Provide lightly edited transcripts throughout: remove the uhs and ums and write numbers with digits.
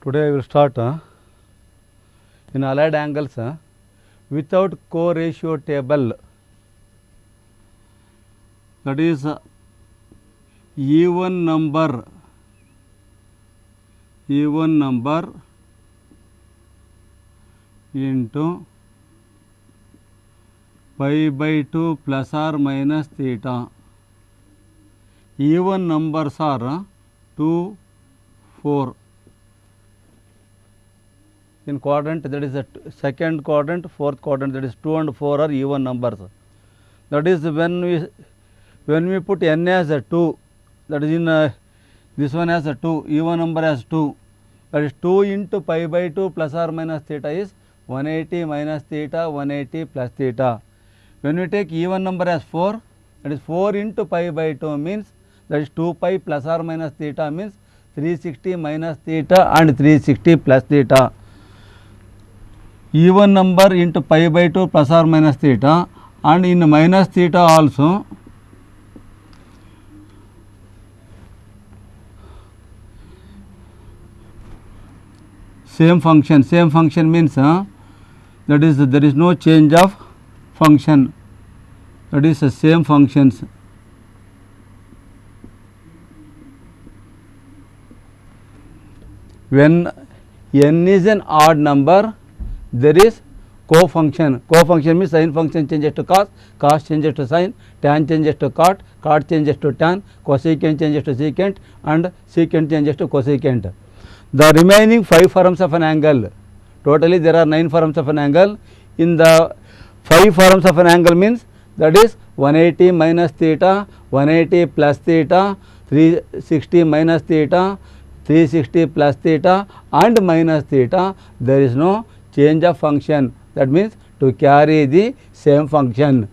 Today I will start in allied angles without co-ratio table, that is even number into pi by 2 plus or minus theta. Even numbers are 2, 4. In quadrant, that is the second quadrant, fourth quadrant, that is 2 and 4 are even numbers. That is when we put n as a 2, that is in this one as a 2, even number as 2, that is 2 into pi by 2 plus or minus theta is 180 minus theta, 180 plus theta. When we take even number as 4, that is 4 into pi by 2 means that is 2 pi plus or minus theta means 360 minus theta and 360 plus theta. Even number into pi by 2 plus or minus theta, and in minus theta also same function means that is there is no change of function, that is the same functions. When n is an odd number, there is co-function. Co-function means sin function changes to cos, cos changes to sin, tan changes to cot, cot changes to tan, cosecant changes to secant, and secant changes to cosecant. The remaining 5 forms of an angle, totally there are 9 forms of an angle. In the 5 forms of an angle means that is 180 minus theta, 180 plus theta, 360 minus theta, 360 plus theta and minus theta, there is no change of function. That means to carry the same function.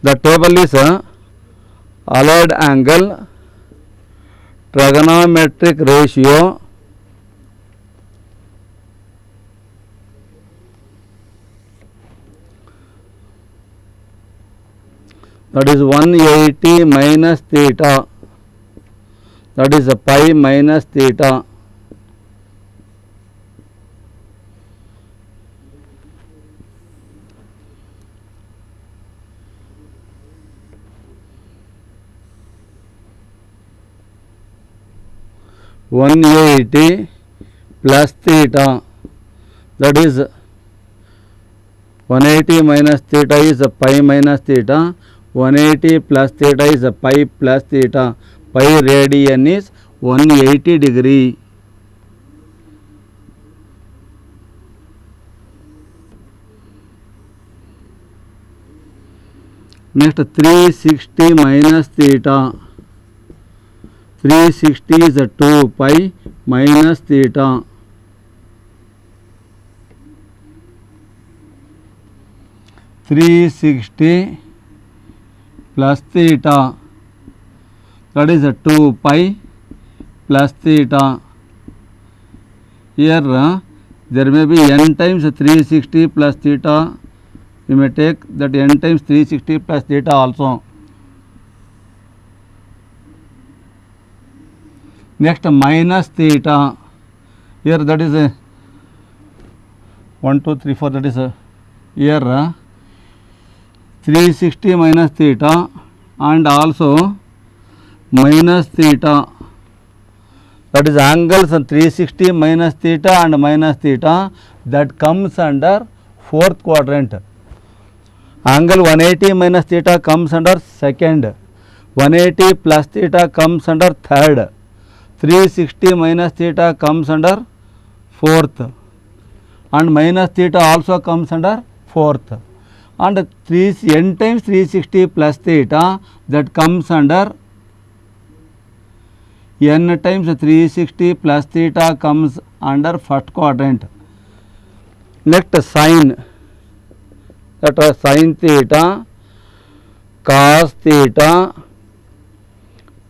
The table is allied angle, trigonometric ratio, that is 180 minus theta, that is pi minus theta. (180) plus theta, that is 180 minus theta is pi minus theta, 180 plus theta is pi plus theta. Pi radian is 180 degree. Next 360 minus theta, 360 is 2 pi minus theta. (360) plus theta, that is 2 pi plus theta. Here there may be n times 360 plus theta, you may take that n times 360 plus theta also. Next minus theta, here that is 1, 2, 3, 4, that is here 360 minus theta and also minus theta, that is angles 360 minus theta and minus theta, that comes under fourth quadrant. Angle 180 minus theta comes under second, 180 plus theta comes under third, 360 minus theta comes under fourth, and minus theta also comes under fourth, and n times 360 plus theta, that comes under n times 360 plus theta comes under first quadrant. Next sine, that is sin theta, cos theta,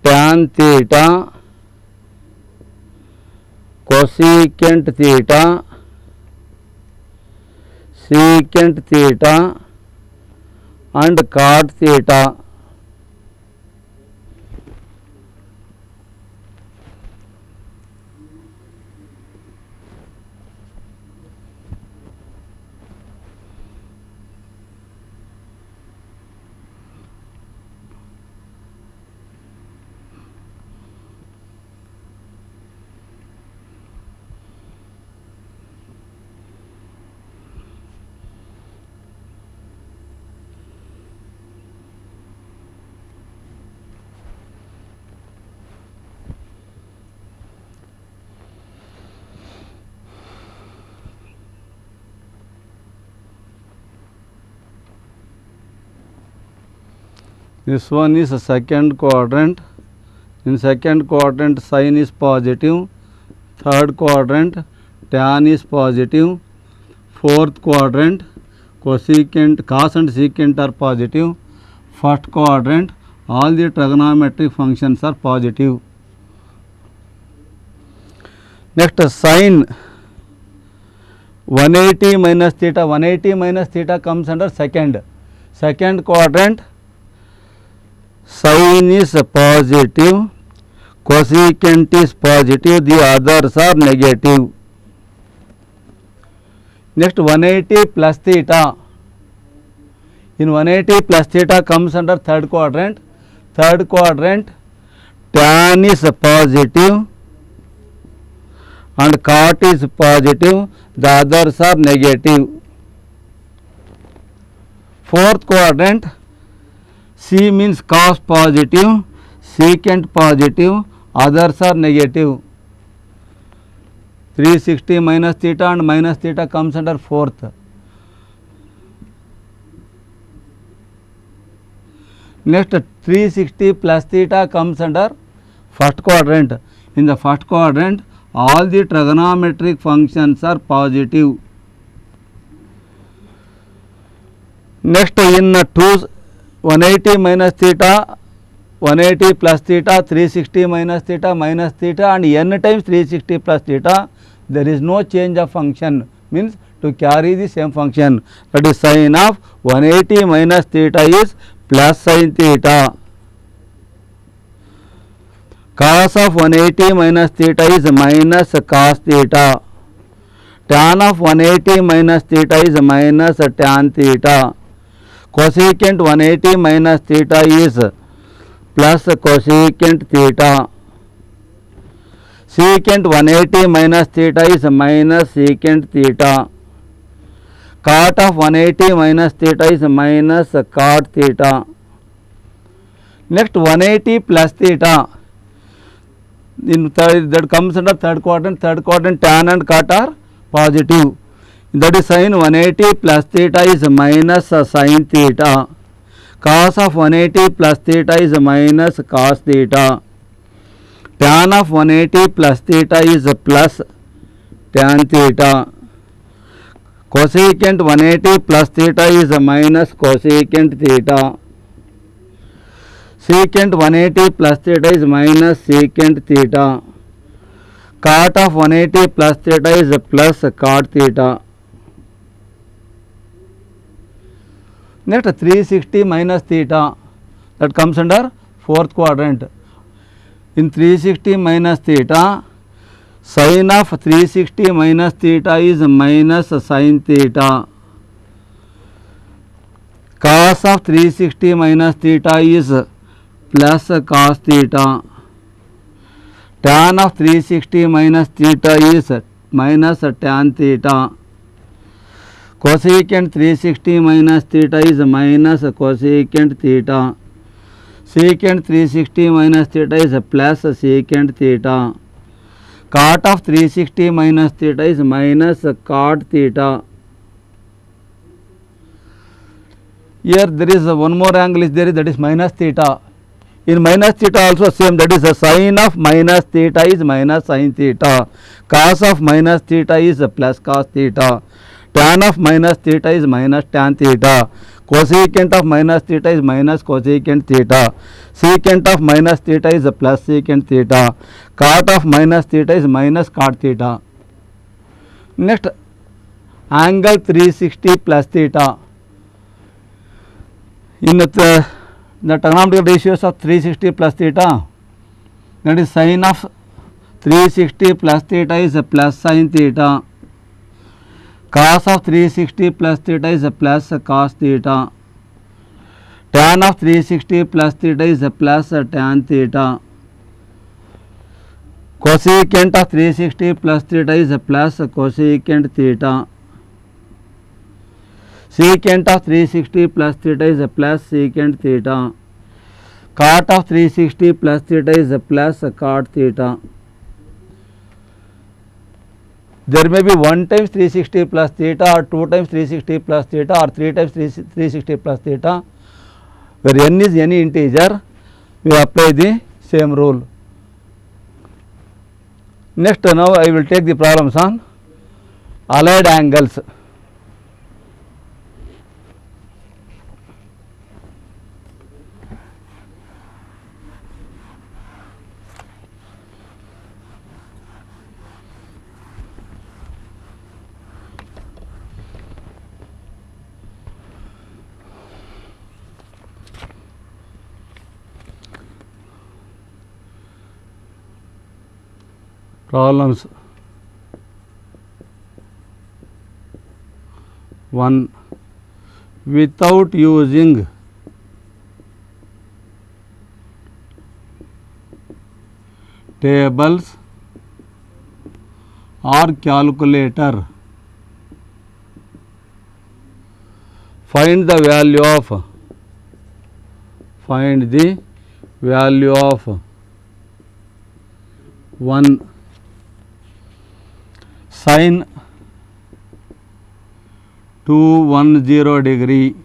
tan theta, cosecant theta, secant theta and cot theta. This one is a second quadrant. In second quadrant sin is positive, third quadrant tan is positive, fourth quadrant cosecant, cos and secant are positive, first quadrant all the trigonometric functions are positive. Next sin 180 minus theta, 180 minus theta comes under second quadrant. Sin is positive, cosecant is positive, the others are negative. Next 180 plus theta. In 180 plus theta comes under third quadrant. Third quadrant tan is positive and cot is positive, the others are negative. Fourth quadrant C means cos positive, secant positive, others are negative. 360 minus theta and minus theta comes under fourth. Next 360 plus theta comes under first quadrant. In the first quadrant all the trigonometric functions are positive. Next in 180 minus theta, 180 plus theta, 360 minus theta and n times 360 plus theta, there is no change of function, means to carry the same function, that is sin of 180 minus theta is plus sin theta. Cos of 180 minus theta is minus cos theta. Tan of 180 minus theta is minus tan theta. Cosecant 180 minus theta is plus cosecant theta. Secant 180 minus theta is minus secant theta. Cot of 180 minus theta is minus cot theta. Next 180 plus theta. In third, that comes under third quadrant tan and cot are positive, that is sin 180 plus theta is minus sin theta. Cos of 180 plus theta is minus cos theta. Tan of 180 plus theta is plus tan theta. Cosecant 180 plus theta is minus cosecant theta. Secant 180 plus theta is minus secant theta. Cot of 180 plus theta is plus cot theta. Next 360 minus theta, that comes under fourth quadrant. In 360 minus theta, sin of 360 minus theta is minus sin theta. Cos of 360 minus theta is plus cos theta. Tan of 360 minus theta is minus tan theta. Cosecant 360 minus theta is minus cosecant theta. Secant 360 minus theta is plus secant theta. Cot of 360 minus theta is minus cot theta. Here there is one more angle is there, that is minus theta. In minus theta also same, that is a sin of minus theta is minus sin theta. Cos of minus theta is plus cos theta. Tan of minus theta is minus tan theta. Cosecant of minus theta is minus cosecant theta. Secant of minus theta is plus secant theta. Cot of minus theta is minus cot theta. Next angle 360 plus theta. In the trigonometric ratios of 360 plus theta, that is sin of 360 plus theta is plus sin theta. Cos of 360 plus theta is plus cos theta. Tan of 360 plus theta is plus tan theta. Cosecant of 360 plus theta is plus cosecant theta. Secant of 360 plus theta is plus secant theta. Cot of 360 plus theta is plus cot theta. There may be 1 times 360 plus theta or 2 times 360 plus theta or 3 times 360 plus theta. where n is any integer, we apply the same rule. Next, now I will take the problems on allied angles. Problems 1. Without using tables or calculator, find the value of 1 sin 210 degree,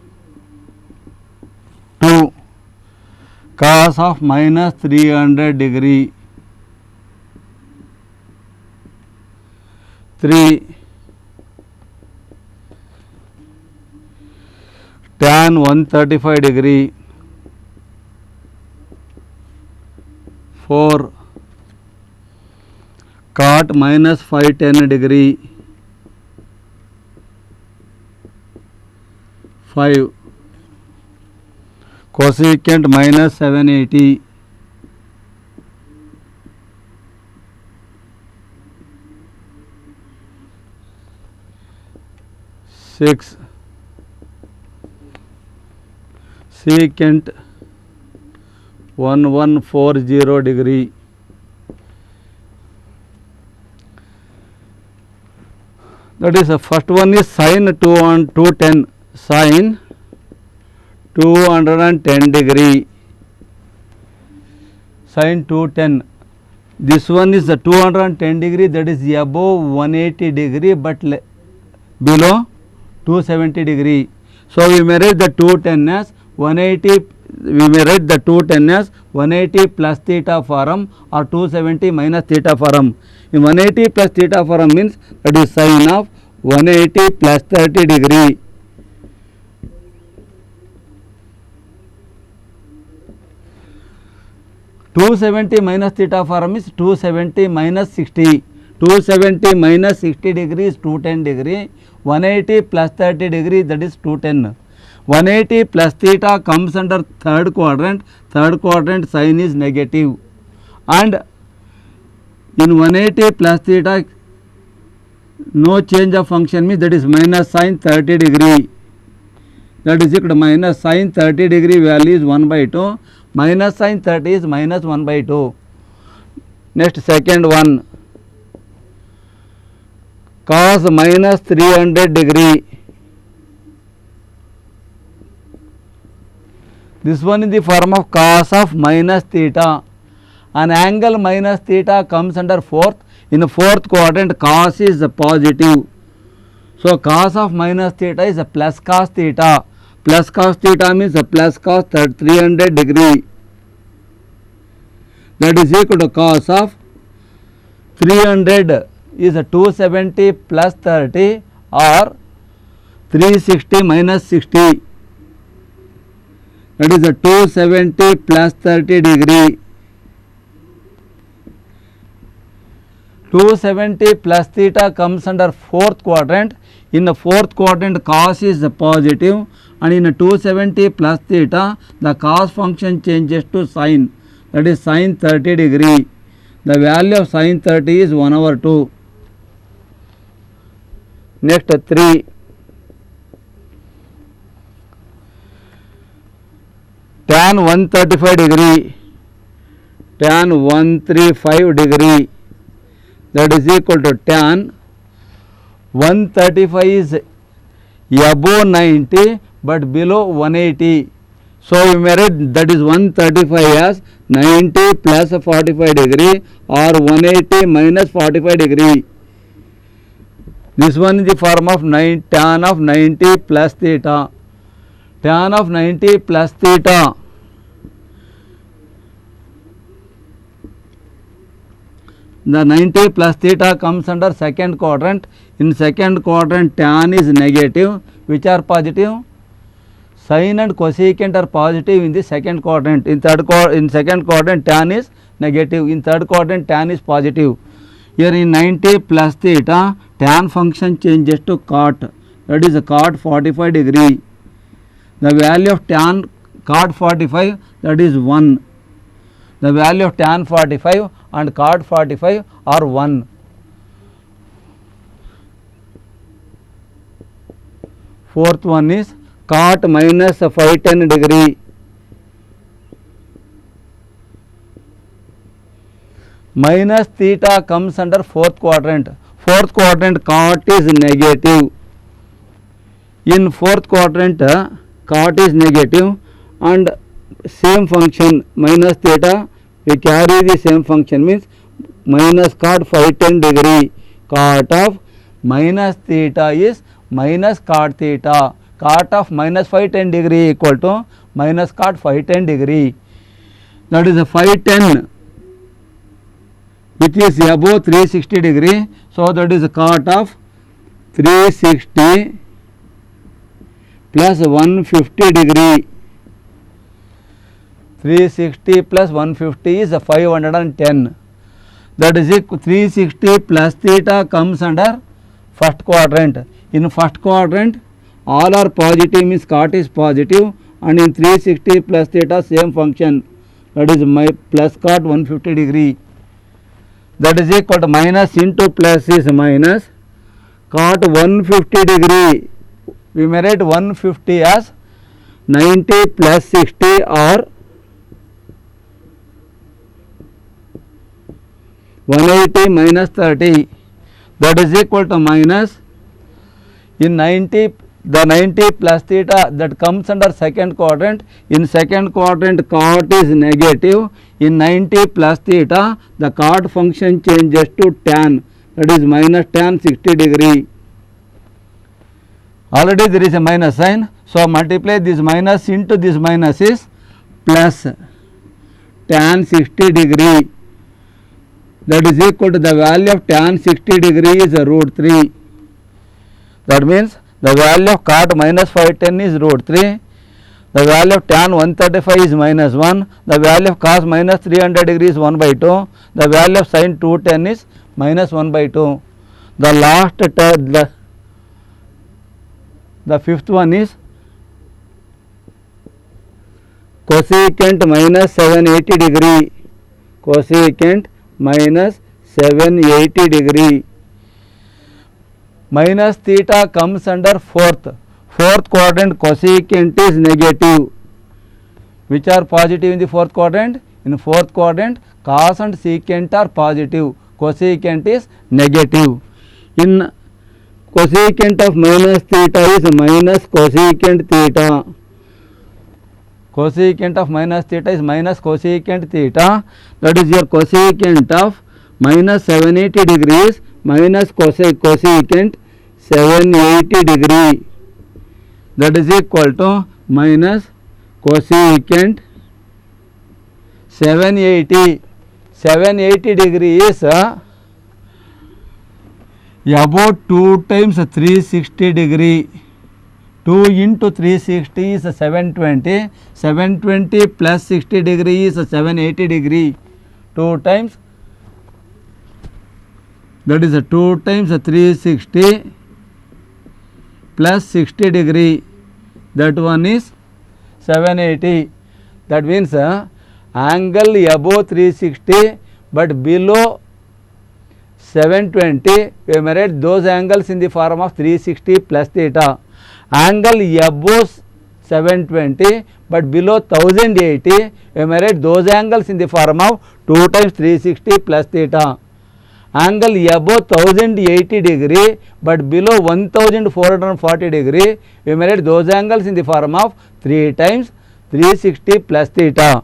2 cos of minus 300 degree, 3 tan 135 degree, 4 cot minus 510 degree, 5 cosecant minus 780, 6 secant 1140 degree, that is the first one is sin 210, sin 210 degree, sin 210. This one is the 210 degree, that is above 180 degree but below 270 degree. So we may write the 210 as 180. We may write the 210 as 180 plus theta form or 270 minus theta form. In 180 plus theta form means that is sin of 180 plus 30 degree. (270 minus theta form is 270 minus 60. 270 minus 60 degree is 210 degree. 180 plus 30 degree, that is 210. 180 plus theta comes under third quadrant. Third quadrant sign is negative, and in 180 plus theta no change of function means that is minus sin 30 degree. That is equal to minus sin 30 degree value is 1 by 2. Minus sin 30 is minus 1 by 2. Next, second one, cos minus 300 degree. This one is the form of cos of minus theta. An angle minus theta comes under fourth. In the fourth quadrant, cos is positive. So cos of minus theta is a plus cos theta. Plus cos theta means a plus cos 300 degree. That is equal to cos of 300 is a 270 plus 30 or 360 minus 60. That is a 270 plus 30 degree. 270 plus theta comes under fourth quadrant. In the fourth quadrant, cos is positive, and in a 270 plus theta, the cos function changes to sin. That is sin 30 degree. The value of sin 30 is 1/2. Next, 3. Tan 135 degree. Tan 135 degree. That is equal to tan 135 is above 90 but below 180. So we may write that is 135 as 90 plus 45 degree or 180 minus 45 degree. This one is the form of tan of 90 plus theta. tan of 90 plus theta. The 90 plus theta comes under second quadrant. In second quadrant tan is negative. Which are positive? Sine and cosecant are positive in the second quadrant. In second quadrant tan is negative. In third quadrant tan is positive. Here in 90 plus theta, tan function changes to cot. That is cot 45 degree. The value of tan cot 45, that is 1. The value of tan 45 and cot 45 are 1. Fourth one is cot minus 510 degree. Minus theta comes under fourth quadrant. Fourth quadrant cot is negative. In fourth quadrant cot is negative and same function minus theta, we carry the same function, means minus cot 510 degree. Cot of minus theta is minus cot theta. Cot of minus 510 degree equal to minus cot 510 degree. That is a 510 which is above 360 degree. So that is a cot of 360 plus 150 degree. 360 plus 150 is 510. That is equal 360 plus theta comes under first quadrant. In first quadrant all are positive, means cot is positive, and in 360 plus theta same function, that is my plus cot 150 degree. That is equal to minus into plus is minus cot 150 degree. We may write 150 as 90 plus 60 or 180 minus 30. That is equal to minus in 90, the 90 plus theta that comes under second quadrant. In second quadrant cot is negative. In 90 plus theta the cot function changes to tan, that is minus tan 60 degree. Already there is a minus sign, so multiply this minus into this minus is plus tan 60 degree. That is equal to the value of tan 60 degree is root 3. That means the value of cot minus 510 is root 3. The value of tan 135 is minus 1. The value of cos minus 300 degree is 1 by 2. The value of sin 210 is minus 1 by 2. The last term, the fifth one is cosecant minus 780 degree. Cosecant minus 780 degree. Minus theta comes under fourth quadrant. Cosecant is negative. Which are positive in the fourth quadrant? In fourth quadrant cos and secant are positive, cosecant is negative. In cosecant of minus theta is minus cosecant theta. Cosecant of minus theta is minus cosecant theta. That is your cosecant of minus 780 degrees minus cosecant 780 degree. That is equal to minus cosecant 780. 780 degree is about 2 times 360 degree. 2 into 360 is 720. 720 plus 60 degree is 780 degree. 2 times, that is 2 times 360 plus 60 degree. That one is 780. That means angle above 360 but below 720, we may write those angles in the form of 360 plus theta. Angle above 720 but below 1080, we may write those angles in the form of 2 times 360 plus theta. Angle above 1080 degree but below 1440 degree, we may write those angles in the form of 3 times 360 plus theta.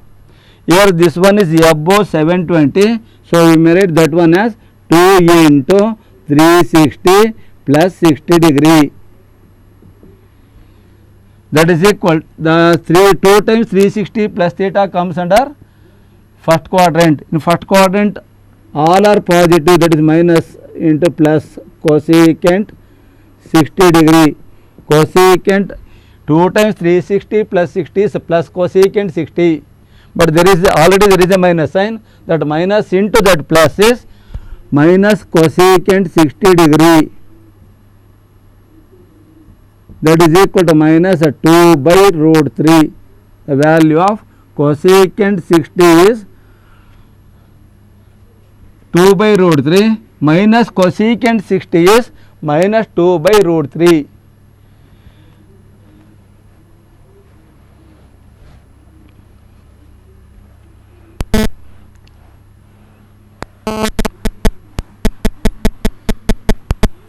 Here this one is above 720, so we may write that one as 2 into 360 plus 60 degree. that is equal the 2 times 360 plus theta comes under first quadrant. In first quadrant all are positive, that is minus into plus cosecant 60 degree, cosecant 2 times 360 plus 60 is plus cosecant 60, but there is a minus sign, that minus into that plus is minus cosecant 60 degree, that is equal to minus 2 by root 3. The value of cosecant 60 is 2 by root 3 minus cosecant 60 is minus 2 by root 3.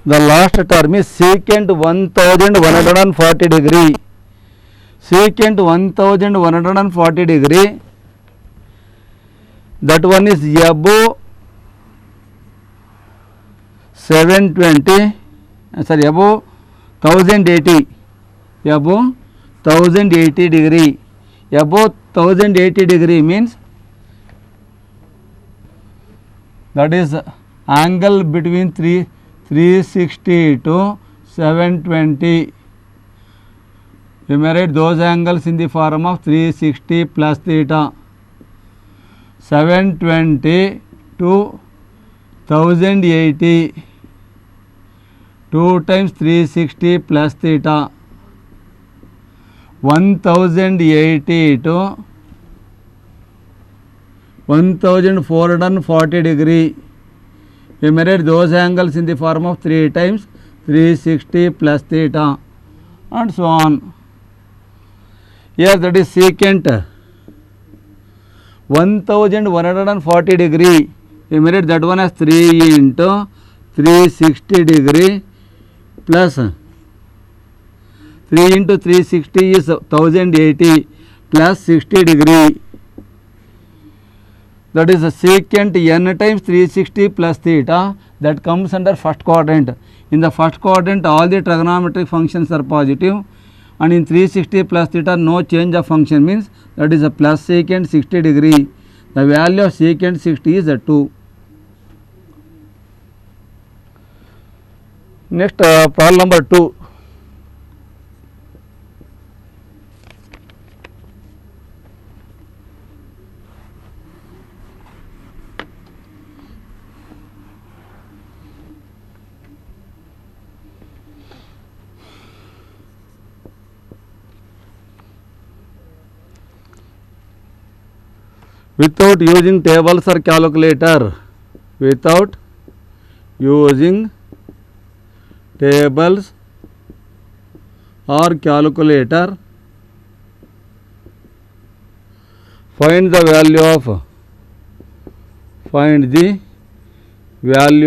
The last term is secant 1140 degree. Secant 1140 degree, that one is above 720, above 1080, above 1080 degree. Above 1080 degree means that is angle between 360 to 720. We may write those angles in the form of 360 plus theta. 720 to 1080, 2 times 360 plus theta, 1080 to 1440 degree. We may write those angles in the form of 3 times 360 plus theta, and so on. Here that is secant 1140 degree. We may write that one as 3 into 360 degree plus 3 into 360 is 1080 plus 60 degree. That is a secant n times 360 plus theta, that comes under first quadrant. In the first quadrant all the trigonometric functions are positive, and in 360 plus theta no change of function, means that is a plus secant 60 degree. The value of secant 60 is 2. Next problem number 2. Without using tables or calculator, without using tables or calculator, find the value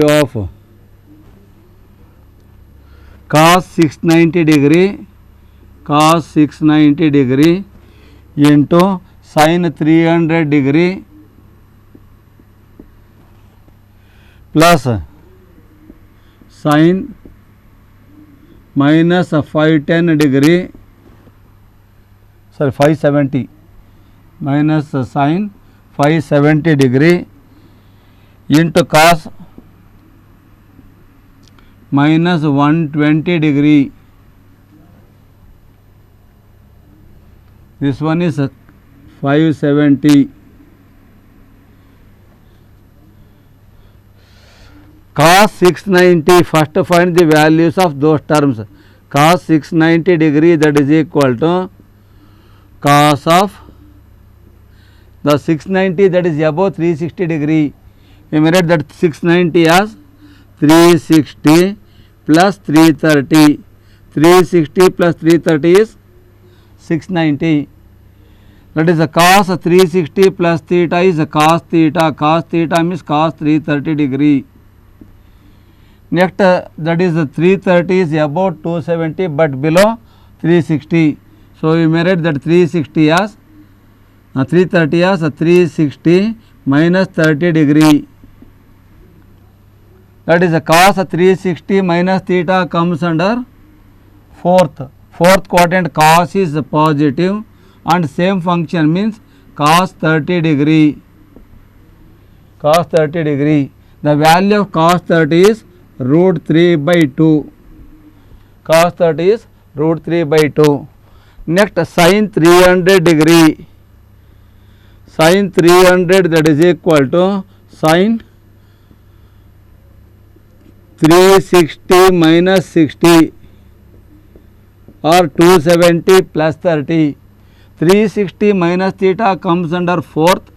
of cos 690 degree into sin 300 degree plus sin minus 510 degree, 570 minus sin 570 degree into cos minus 120 degree. This one is 570. Cos 690, first find the values of those terms. Cos 690 degree, that is equal to cos of the 690, that is above 360 degree. We may write that 690 as 360 plus 330. 360 plus 330 is 690. That is a cos 360 plus theta is a cos theta. Cos theta means cos 330 degree. Next that is 330 is above 270 but below 360. So we may write that 360 as 330 as 360 minus 30 degree. That is a cos 360 minus theta comes under fourth fourth quadrant cos is positive and same function means cos 30 degree. Cos 30 degree. The value of cos 30 is root 3 by 2. Cos 30 is root 3 by 2. Next sin 300 degree. Sin 300, that is equal to sin 360 minus 60 or 270 plus 30. 360 minus theta comes under fourth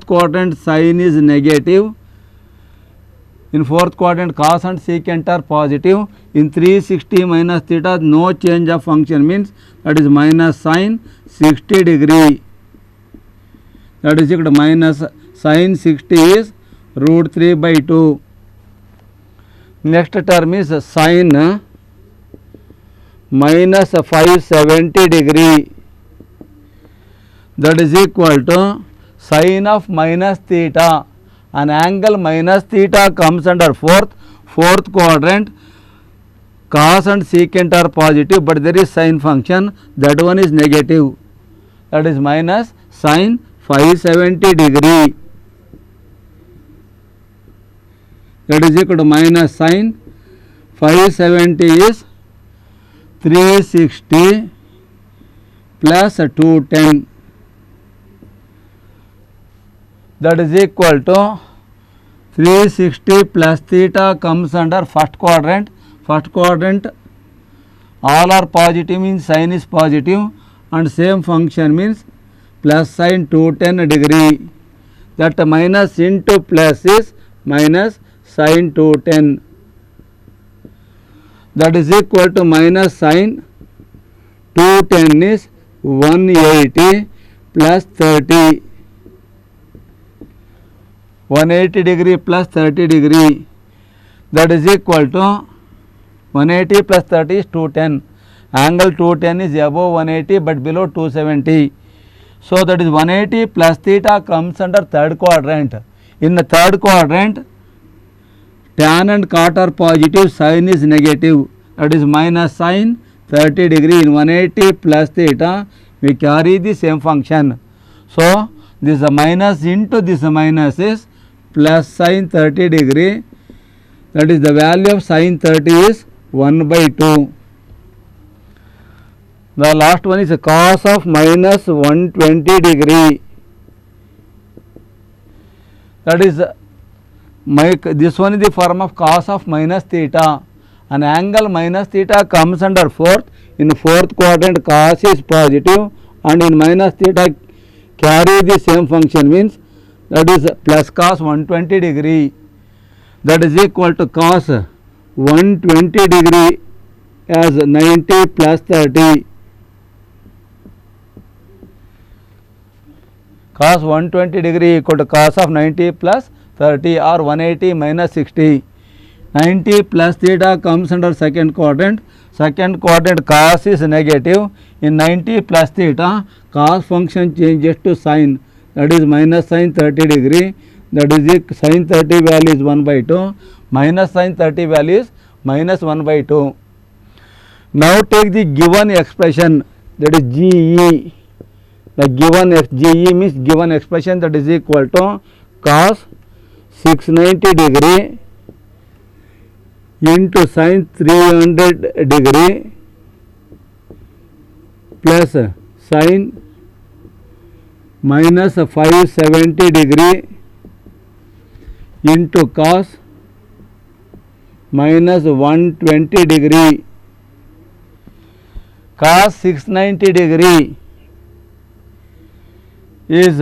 quadrant, sin is negative. In fourth quadrant cos and secant are positive. In 360 minus theta no change of function means that is minus sin 60 degree. That is equal to minus sin 60 is root 3 by 2. Next term is sin minus 570 degree. That is equal to sin of minus theta. An angle minus theta comes under fourth quadrant. Cos and secant are positive, but there is sin function, that one is negative. That is minus sin 570 degree. That is equal to minus sin 570 is 360 plus 210. That is equal to 360 plus theta comes under first quadrant. First quadrant all are positive means sin is positive and same function means plus sin 210 degree. That minus into plus is minus sin 210. That is equal to minus sin 210 is 180 plus 30. 180 degree plus 30 degree, that is equal to 180 plus 30 is 210. Angle 210 is above 180 but below 270. So that is 180 plus theta comes under third quadrant. In the third quadrant tan and cot are positive, sin is negative. That is minus sin 30 degree. In 180 plus theta we carry the same function. So this minus into this minus is plus sin 30 degree, that is the value of sin 30 is 1 by 2. The last one is cos of minus 120 degree. That is this one is the form of cos of minus theta. An angle minus theta comes under fourth. In fourth quadrant cos is positive and in minus theta carry the same function means that is plus cos 120 degree. That is equal to cos 120 degree as 90 plus 30. Cos 120 degree equal to cos of 90 plus 30 or 180 minus 60. 90 plus theta comes under second quadrant. Second quadrant cos is negative. In 90 plus theta cos function changes to sin. That is minus sin 30 degree. That is sin 30 value is 1 by 2. Minus sin 30 value is minus 1 by 2. Now take the given expression, that is GE. The given GE means given expression, that is equal to cos 690 degree into sin 300 degree plus sin minus 570 degree into cos minus 120 degree. Cos 690 degree is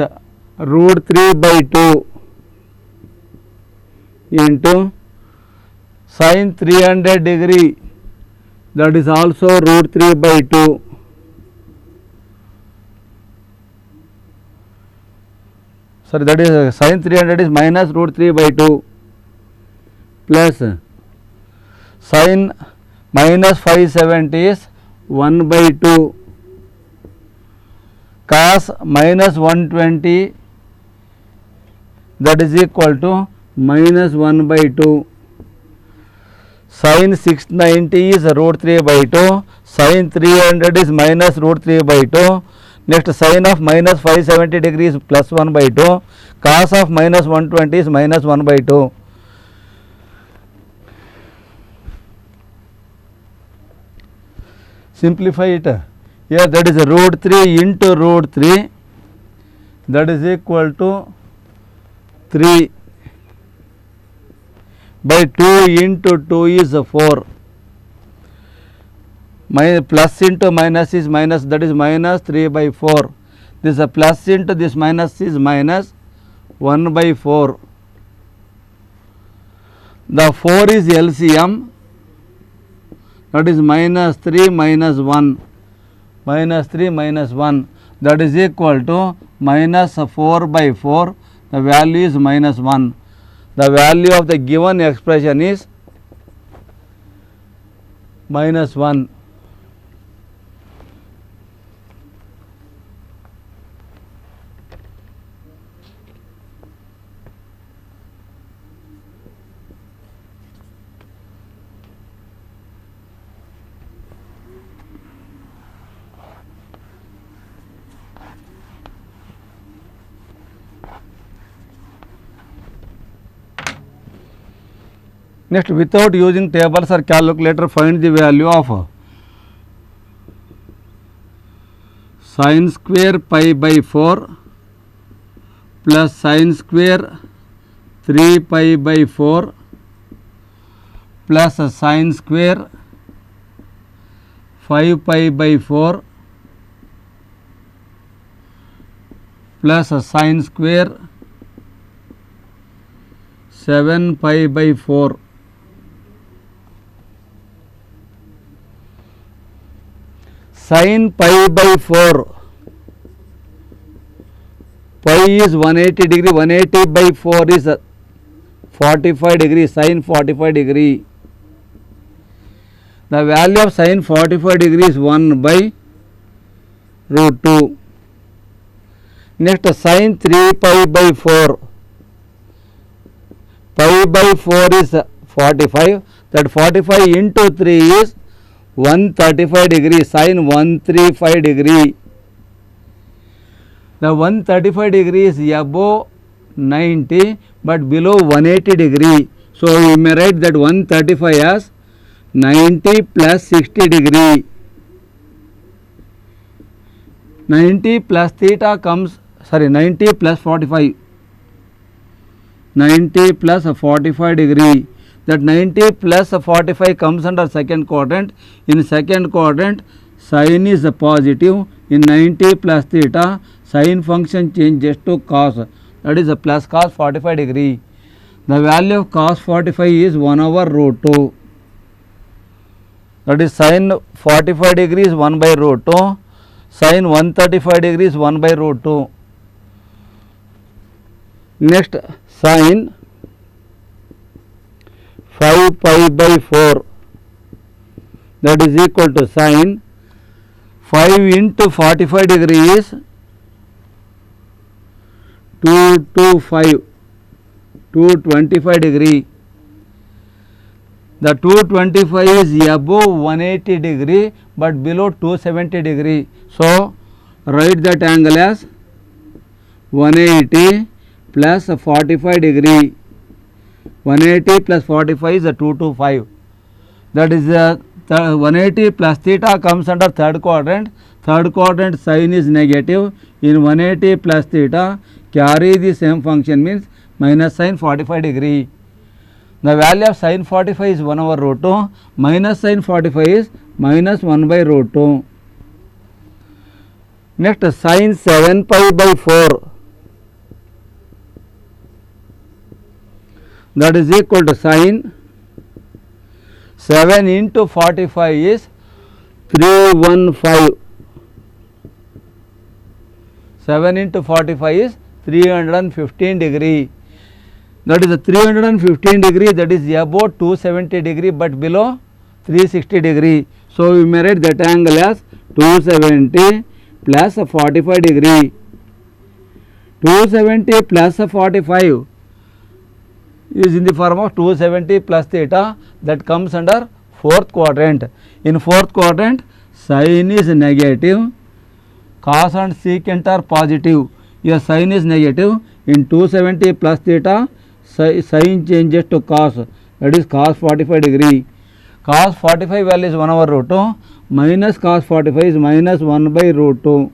root 3 by 2 into sin 300 degree, that is also root 3 by 2. Sorry, that is sin 300 is minus root 3 by 2 plus sin minus 570 is 1 by 2 cos minus 120, that is equal to minus 1 by 2. Sin 690 is root 3 by 2, Sin 300 is minus root 3 by 2. Next, sin of minus 570 degree is plus 1 by 2. Cos of minus 120 is minus 1 by 2. Simplify it. Here that is root 3 into root 3, that is equal to 3 by 2 into 2 is 4. Plus into minus is minus, that is minus 3 by 4. This is a plus into this minus is minus 1 by 4. The 4 is LCM, that is minus 3 minus 1, minus 3 minus 1, that is equal to minus 4 by 4. The value is minus 1. The value of the given expression is minus 1. Next, without using tables or calculator, find the value of sin square pi by 4 plus sin square 3 pi by 4 plus sin square 5 pi by 4 plus sin square 7 pi by 4. Sin pi by 4, pi is 180 degree, 180 by 4 is 45 degree, sin 45 degree. The value of sin 45 degree is 1 by root 2. Next, sin 3 pi by 4, pi by 4 is 45, that 45 into 3 is 135 degree, sin 135 degree. The 135 degree is above 90 but below 180 degree. So, we may write that 135 as 90 plus 60 degree. 90 plus theta comes, 90 plus 45. 90 plus 45 degree. That 90 plus 45 comes under second quadrant. In second quadrant, sin is positive. In 90 plus theta, sin function changes to cos, that is a plus cos 45 degree. The value of cos 45 is 1 over root 2. That is sin 45 degree is 1 by root 2. Sin 135 degree is 1 by root 2. Next, sin 5 pi by 4, that is equal to sin 5 into 45 degree is 225 degree. The 225 is above 180 degree but below 270 degree. So, write that angle as 180 plus 45 degree. 180 plus 45 is 225. That is 180 plus theta comes under third quadrant. Third quadrant sin is negative. In 180 plus theta, carry the same function means minus sin 45 degree. The value of sin 45 is 1 over root 2. Minus sin 45 is minus 1 by root 2. Next, sin 7 pi by 4. That is equal to sin 7 into 45 is 315. 7 into 45 is 315 degree. That is a 315 degree, that is above 270 degree but below 360 degree. So, we may write that angle as 270 plus 45 degree. 270 plus 45 is in the form of 270 plus theta, that comes under fourth quadrant. In fourth quadrant, Sin is negative, cos and secant are positive. Here sin is negative. In 270 plus theta, sin changes to cos, that is cos 45 degree. Cos 45 value is 1 over root 2, minus cos 45 is minus 1 by root 2.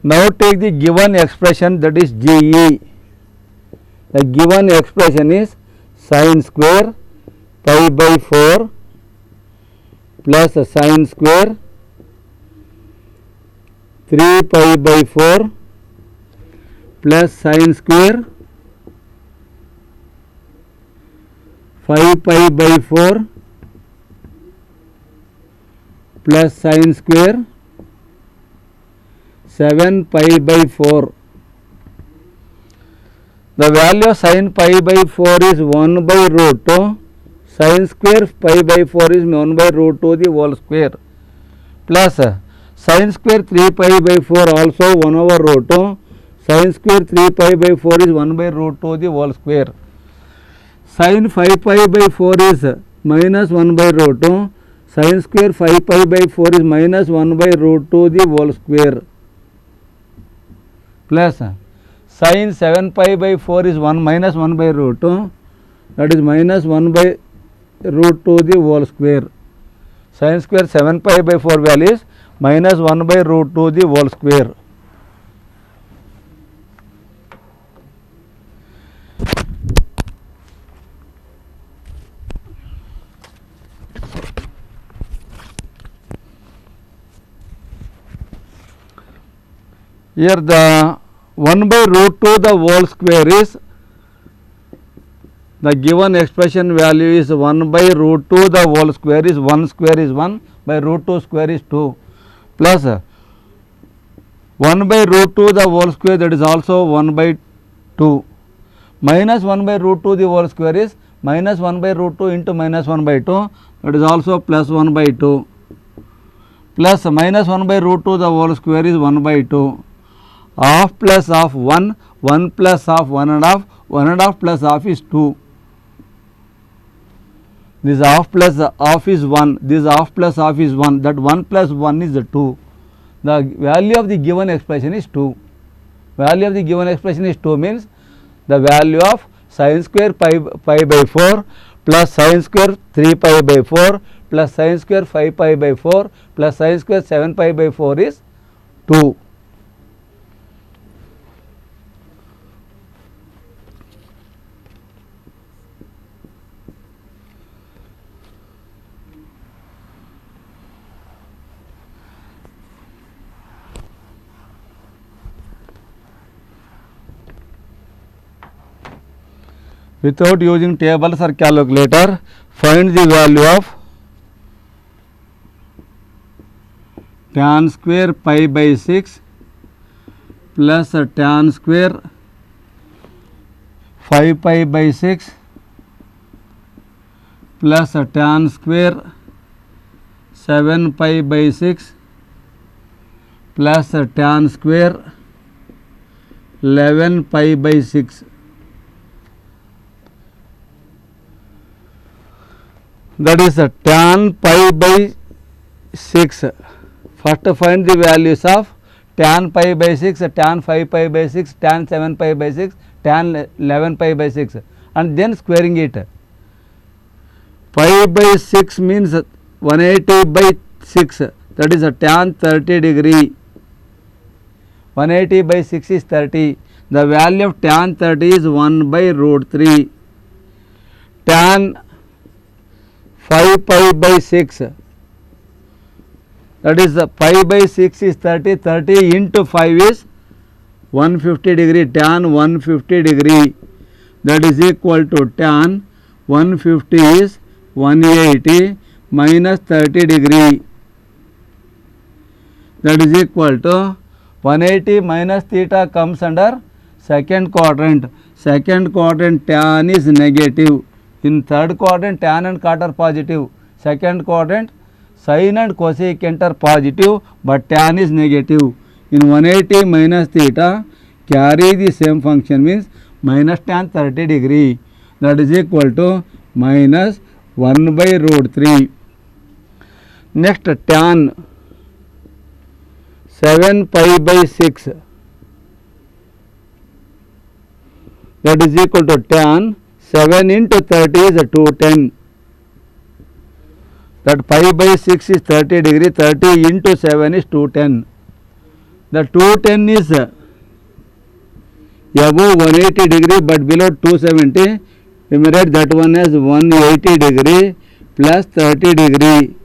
Now take the given expression, that is GE. The given expression is sin square pi by 4 plus sin square 3 pi by 4 plus sin square 5 pi by 4 plus sin square 7 pi by 4. The value of sin pi by 4 is 1 by root 2. Sin square pi by 4 is 1 by root 2 the whole square, plus sin square 3 pi by 4 also 1 over root 2. Sin square 3 pi by 4 is 1 by root 2 the whole square. Sin 5 pi by 4 is minus 1 by root 2. Sin square 5 pi by 4 is minus 1 by root 2 the whole square, plus sin 7 pi by 4 is 1 minus 1 by root 2, that is minus 1 by root 2 the whole square. Sin square 7 pi by 4 value is minus 1 by root 2 the whole square. Here the 1 by root 2 the whole square is, the given expression value is 1 by root 2 the whole square is 1 square is 1 by root 2 square is 2, plus 1 by root 2 the whole square, that is also 1 by 2, minus 1 by root 2 the whole square is minus 1 by root 2 into minus 1 by 2, that is also plus 1 by 2, plus minus 1 by root 2 the whole square is 1 by 2. Half plus half 1, 1 plus half 1 and half, 1 and half plus half is 2. This half plus half is 1, this half plus half is 1, that 1 plus 1 is 2. The value of the given expression is 2. Value of the given expression is 2 means the value of sin square pi by 4 plus sin square 3 pi by 4 plus sin square 5 pi by 4 plus sin square 7 pi by 4 is 2. Without using tables or calculator, find the value of tan square pi by 6 plus tan square 5 pi by 6 plus tan square 7 pi by 6 plus tan square 11 pi by 6. That is tan pi by 6. First find the values of tan pi by 6, tan 5 pi by 6, tan 7 pi by 6, tan 11 pi by 6 and then squaring it. Pi by 6 means 180 by 6, that is tan 30 degree. 180 by 6 is 30. The value of tan 30 is 1 by root 3. Tan 5 pi by 6, that is pi by 6 is 30, 30 into 5 is 150 degree, tan 150 degree, that is equal to tan 150 is 180 minus 30 degree, that is equal to 180 minus theta comes under second quadrant. Second quadrant tan is negative. In third quadrant tan and cot are positive. Second quadrant sin and cosecant are positive but tan is negative. In 180 minus theta carry the same function means minus tan 30 degree, that is equal to minus 1 by root 3. Next, tan 7 pi by 6, that is equal to tan 7 into 30 is 210. That pi by 6 is 30 degree, 30 into 7 is 210. The 210 is above 180 degree but below 270. We may write that one as 180 degree plus 30 degree.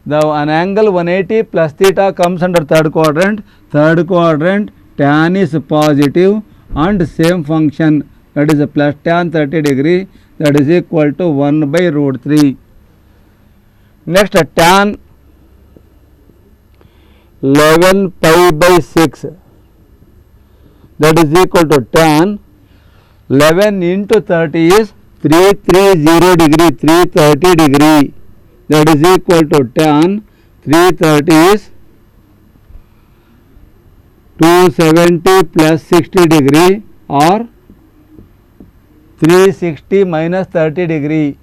An angle 180 plus theta comes under third quadrant. Third quadrant, tan is positive and same function, that is plus tan 30 degree, that is equal to 1 by root 3. Next, tan 11 pi by 6, that is equal to tan 11 into 30 is 330 degree, 330 degree, that is equal to tan 330 is 270 plus 60 degree or 360 minus 30 degree.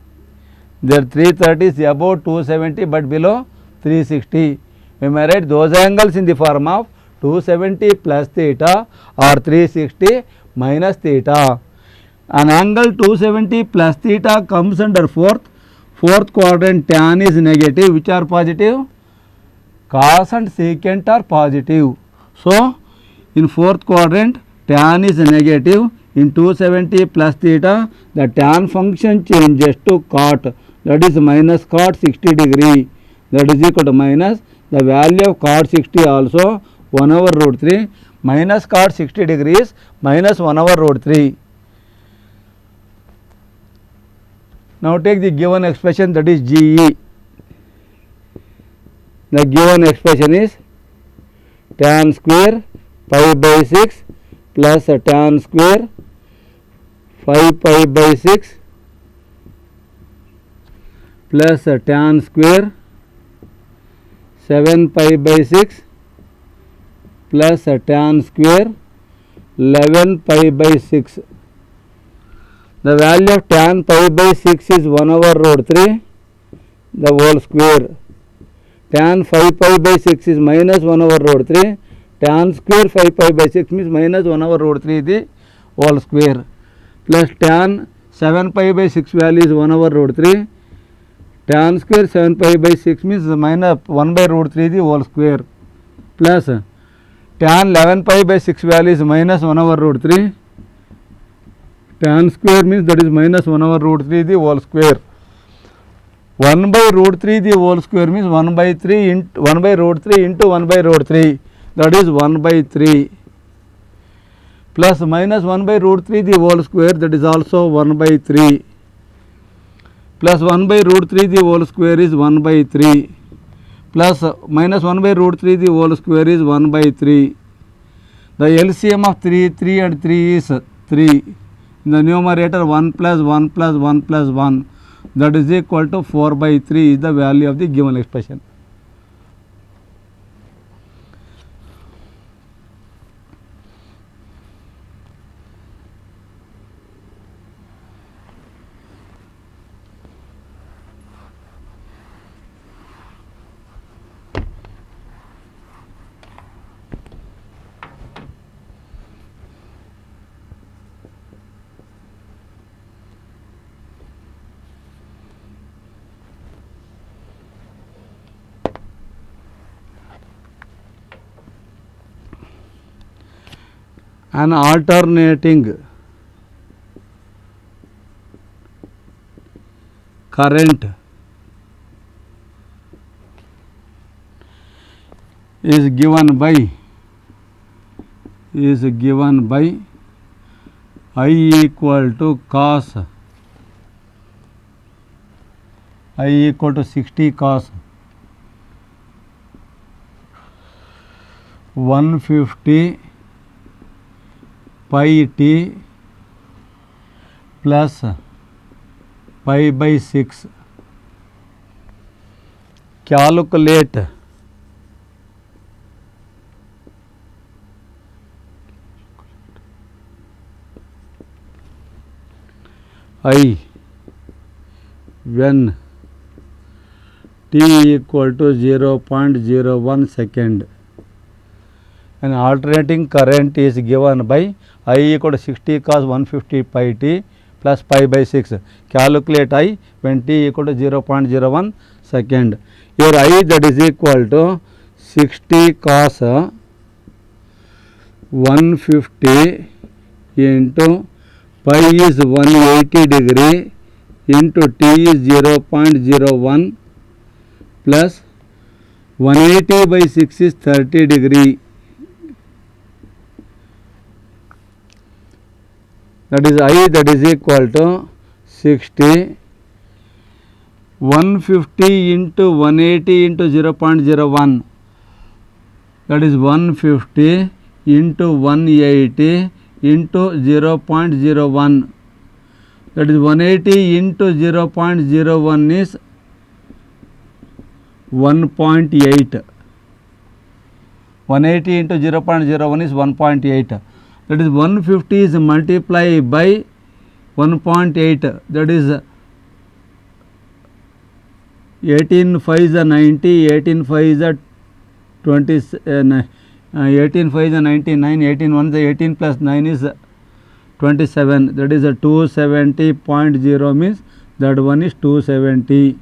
There 330 is above 270 but below 360. We may write those angles in the form of 270 plus theta or 360 minus theta. An angle 270 plus theta comes under fourth quadrant. Tan is negative. Which are positive? Cos and secant are positive. So, in fourth quadrant tan is negative. In 270 plus theta, the tan function changes to cot, that is minus cot 60 degree, that is equal to minus the value of cot 60 also 1 over root 3, minus cot 60 degrees minus 1 over root 3. Now take the given expression, that is GE. The given expression is tan square pi by 6 plus tan square 5 pi by 6 plus tan square 7 pi by 6 plus tan square 11 pi by 6. The value of tan pi by 6 is 1 over root 3, the whole square. Tan 5 pi by 6 is minus 1 over root 3. Tan square 5 pi by 6 means minus 1 over root 3 the whole square, plus tan 7 pi by 6 value is 1 over root 3. Tan square 7 pi by 6 means minus 1 by root 3 the whole square, plus tan 11 pi by 6 value is minus 1 over root 3. Tan square means that is minus 1 over root 3 the whole square. 1 by root 3 the whole square means 1 by 3 into 1 by root 3 into 1 by root 3, that is 1 by 3, plus minus 1 by root 3 the whole square, that is also 1 by 3, plus 1 by root 3 the whole square is 1 by 3, plus minus 1 by root 3 the whole square is 1 by 3. The LCM of 3 and 3 is 3. In the numerator 1 plus 1 plus 1 plus 1, that is equal to 4 by 3 is the value of the given expression. An alternating current is given by I equal to cos, I equal to 60 cos 150 pi t plus pi by 6. Calculate I when t equal to 0.01 second. An alternating current is given by I equal to 60 cos 150 pi t plus pi by 6. Calculate I when t equal to 0.01 second. Here I that is equal to 60 cos 150 into pi is 180 degree into t is 0.01 plus 180 by 6 is 30 degree. That is I that is equal to 60 150 into 180 into 0.01, that is 150 into 180 into 0.01, that is 180 into 0.01 is 1.8. 180 into 0.01 is 1.8. That is 150 is multiplied by 1.8, that is 18 5 is a 90, 18 5 is a 20, 18 5 is a 99, 18 1 is a 18 plus 9 is 27, that is a 270.0 means that one is 270.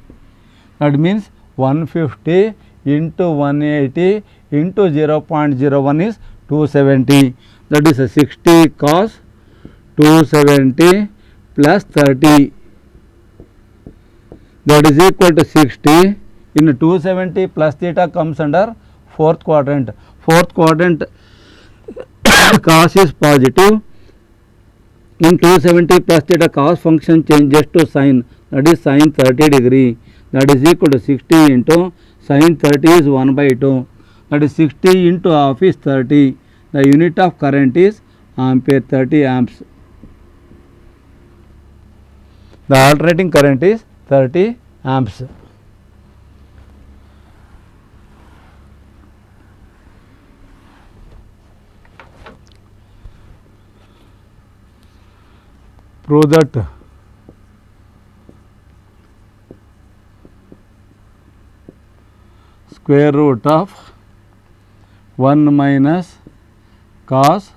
That means 150 into 180 into 0.01 is 270. That is a 60 cos 270 plus 30. That is equal to 60. In 270 plus theta comes under fourth quadrant. Fourth quadrant cos is positive. In 270 plus theta cos function changes to sin, that is sin 30 degree. That is equal to 60 into sin 30 is 1 by 2. That is 60 into half is 30. The unit of current is ampere, 30 amps. The alternating current is 30 amps. Prove that square root of 1 minus cos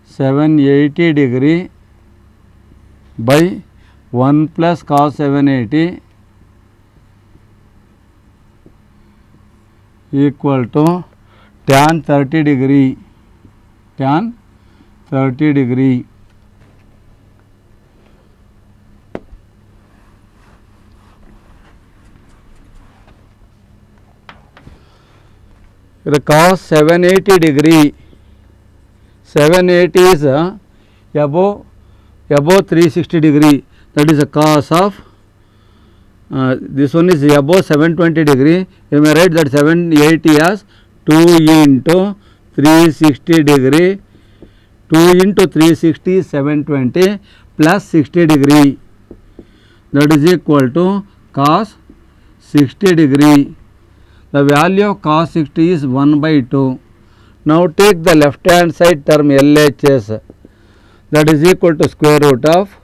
780 degree by 1 plus cos 780 equal to tan 30 degree, tan 30 degree. The cos 780 degree, 780 is above 360 degree, that is a cos of this one is above 720 degree. You may write that 780 as 2 into 360 degree, 2 into 360 is 720 plus 60 degree, that is equal to cos 60 degree. The value of cos 60 is 1 by 2. Now take the left hand side term LHS, that is equal to square root of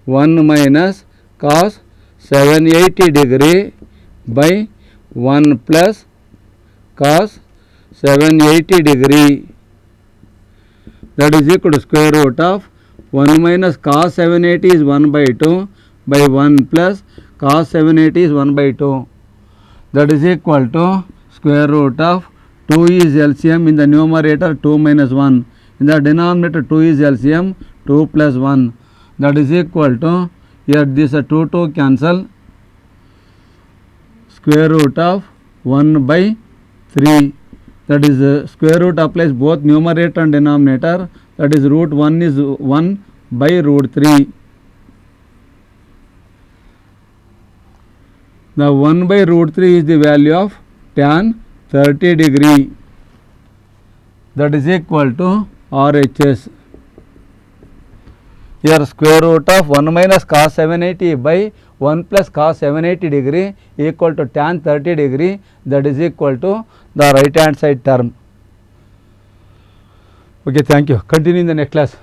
1 minus cos 780 degree by 1 plus cos 780 degree, that is equal to square root of 1 minus cos 780 is 1 by 2 by 1 plus cos 780 is 1 by 2, that is equal to square root of 2 is LCM in the numerator 2 minus 1, in the denominator 2 is LCM 2 plus 1, that is equal to, here this 2 cancel, square root of 1 by 3, that is square root applies both numerator and denominator, that is root 1 is 1 by root 3. The 1 by root 3 is the value of tan 30 degree, that is equal to RHS. Here square root of 1 minus cos 780 by 1 plus cos 780 degree equal to tan 30 degree, that is equal to the right hand side term. Okay, thank you. Continue in the next class.